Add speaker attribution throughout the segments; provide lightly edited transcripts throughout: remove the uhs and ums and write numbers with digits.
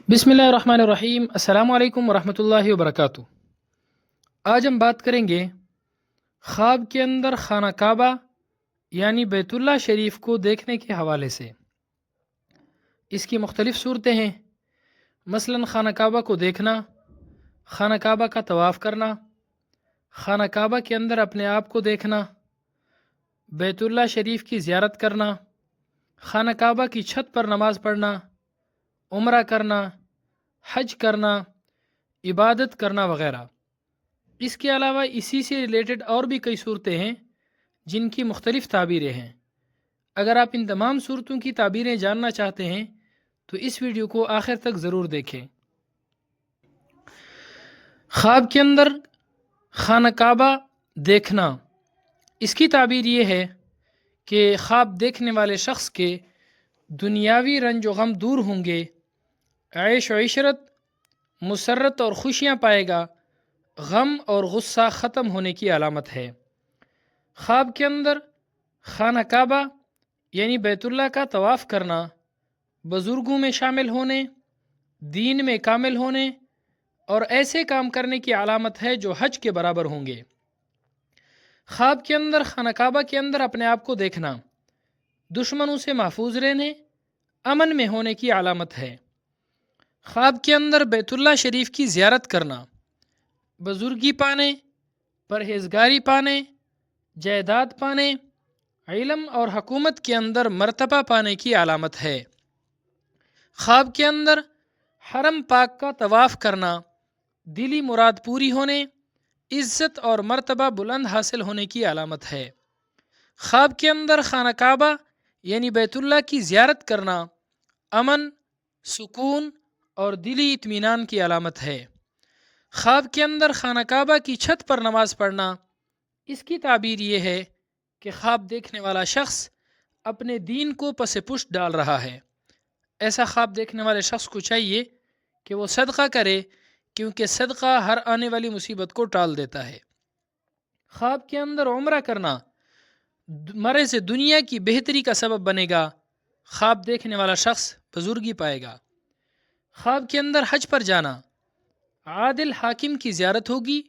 Speaker 1: بسم اللہ الرحمن الرحیم۔ السلام علیکم ورحمۃ اللہ وبرکاتہ۔ آج ہم بات کریں گے خواب کے اندر خانہ کعبہ یعنی بیت اللہ شریف کو دیکھنے کے حوالے سے۔ اس کی مختلف صورتیں ہیں، مثلا خانہ کعبہ کو دیکھنا، خانہ کعبہ کا طواف کرنا، خانہ کعبہ کے اندر اپنے آپ کو دیکھنا، بیت اللہ شریف کی زیارت کرنا، خانہ کعبہ کی چھت پر نماز پڑھنا، عمرہ کرنا، حج کرنا، عبادت کرنا وغیرہ۔ اس کے علاوہ اسی سے ریلیٹڈ اور بھی کئی صورتیں ہیں جن کی مختلف تعبیریں ہیں۔ اگر آپ ان تمام صورتوں کی تعبیریں جاننا چاہتے ہیں تو اس ویڈیو کو آخر تک ضرور دیکھیں۔ خواب کے اندر خانہ کعبہ دیکھنا، اس کی تعبیر یہ ہے کہ خواب دیکھنے والے شخص کے دنیاوی رنج و غم دور ہوں گے، عیش و عشرت، مسرت اور خوشیاں پائے گا، غم اور غصہ ختم ہونے کی علامت ہے۔ خواب کے اندر خانہ کعبہ یعنی بیت اللہ کا طواف کرنا بزرگوں میں شامل ہونے، دین میں کامل ہونے اور ایسے کام کرنے کی علامت ہے جو حج کے برابر ہوں گے۔ خواب کے اندر خانہ کعبہ کے اندر اپنے آپ کو دیکھنا دشمنوں سے محفوظ رہنے، امن میں ہونے کی علامت ہے۔ خواب کے اندر بیت اللہ شریف کی زیارت کرنا بزرگی پانے، پرہیزگاری پانے، جائیداد پانے، علم اور حکومت کے اندر مرتبہ پانے کی علامت ہے۔ خواب کے اندر حرم پاک کا طواف کرنا دلی مراد پوری ہونے، عزت اور مرتبہ بلند حاصل ہونے کی علامت ہے۔ خواب کے اندر خانہ کعبہ یعنی بیت اللہ کی زیارت کرنا امن، سکون اور دلی اطمینان کی علامت ہے۔ خواب کے اندر خانہ کعبہ کی چھت پر نماز پڑھنا، اس کی تعبیر یہ ہے کہ خواب دیکھنے والا شخص اپنے دین کو پس پشت ڈال رہا ہے۔ ایسا خواب دیکھنے والے شخص کو چاہیے کہ وہ صدقہ کرے، کیونکہ صدقہ ہر آنے والی مصیبت کو ٹال دیتا ہے۔ خواب کے اندر عمرہ کرنا مرے سے دنیا کی بہتری کا سبب بنے گا، خواب دیکھنے والا شخص بزرگی پائے گا۔ خواب کے اندر حج پر جانا عادل حاکم کی زیارت ہوگی،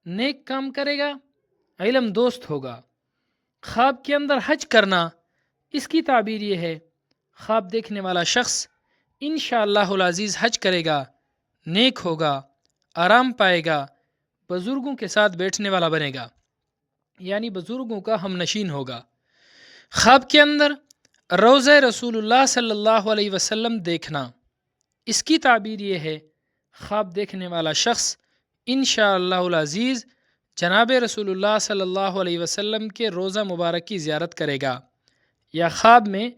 Speaker 1: نیک کام کرے گا، علم دوست ہوگا۔ خواب کے اندر حج کرنا، اس کی تعبیر یہ ہے خواب دیکھنے والا شخص انشاءاللہ العزیز حج کرے گا، نیک ہوگا، آرام پائے گا، بزرگوں کے ساتھ بیٹھنے والا بنے گا، یعنی بزرگوں کا ہم نشین ہوگا۔ خواب کے اندر روضہ رسول اللہ صلی اللہ علیہ وسلم دیکھنا، اس کی تعبیر یہ ہے خواب دیکھنے والا شخص انشاءاللہ العزیز جناب رسول اللہ صلی اللہ علیہ وسلم کے روضہ مبارک کی زیارت کرے گا، یا خواب میں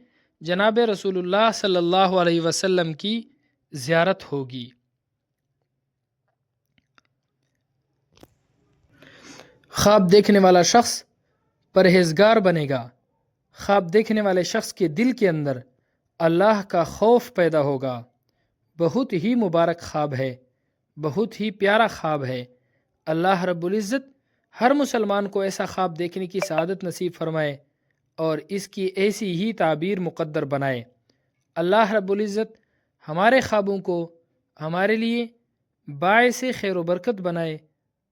Speaker 1: جناب رسول اللہ صلی اللہ علیہ وسلم کی زیارت ہوگی۔ خواب دیکھنے والا شخص پرہیزگار بنے گا، خواب دیکھنے والے شخص کے دل کے اندر اللہ کا خوف پیدا ہوگا۔ بہت ہی مبارک خواب ہے، بہت ہی پیارا خواب ہے۔ اللہ رب العزت ہر مسلمان کو ایسا خواب دیکھنے کی سعادت نصیب فرمائے اور اس کی ایسی ہی تعبیر مقدر بنائے۔ اللہ رب العزت ہمارے خوابوں کو ہمارے لیے باعث خیر و برکت بنائے۔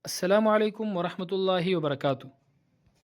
Speaker 1: السلام علیکم ورحمۃ اللہ وبرکاتہ۔